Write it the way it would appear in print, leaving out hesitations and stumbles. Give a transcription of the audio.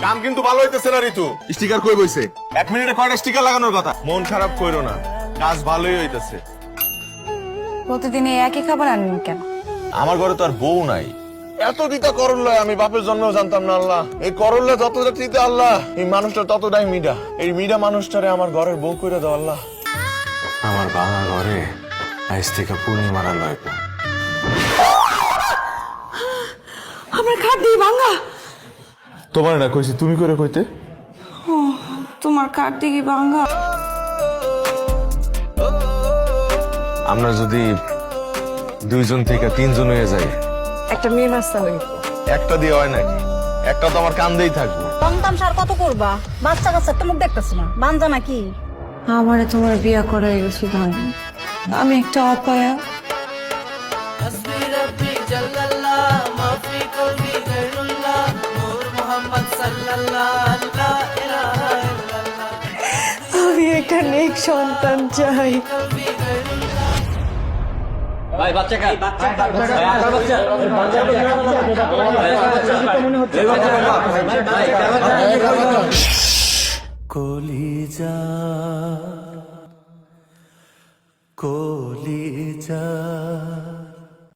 কাম কিন্তু ভালো হইতেছে না ঋতু। স্টিকার কই বইছে? 1 মিনিটে কয়টা স্টিকার লাগানোর কথা? মন খারাপ কইরো না, কাজ ভালোই হইতেছে। প্রতিদিন এই একই খাবার আনেন কেন? আমার ঘরে তো আর বউ নাই। এত তিতা করল্লা আমি বাপের জন্মেও জানতাম না আল্লাহ। এই করল্লা যতটা তিতা আল্লাহ, এই মানুষটা ততটাই মিডা। এই মিডা মানুষটারে আমার ঘরের বউ কইরা দাও আল্লাহ। আমার বাবা ঘরে আজ থেকে পূর্ণিমারা লইব। আমার খাট দিয়ে ভাঙা। তোমার না কইছি, তুমি করে কইতে। তোমার খাট দিয়ে ভাঙা। আমরা যদি 2 জন থেকে 3 জন হয়ে যাই, একটা মেয়ে বাচ্চা হইব। একটা দিয়ে হয় নাকি? একটা তো আমার কান্দেই থাকবো। সন্তান সার কত করবা? বাচ্চা কাচ্চা তো মুখ দেখতেছি না, বান্ধা নাকি? আমারে তোমার বিয়া করাই গেছি ভাই, আমি একটা অপায়া। আমি একটা নেক সন্তান চাই। ভাই বাচ্চা কার? কলিজা কলিজা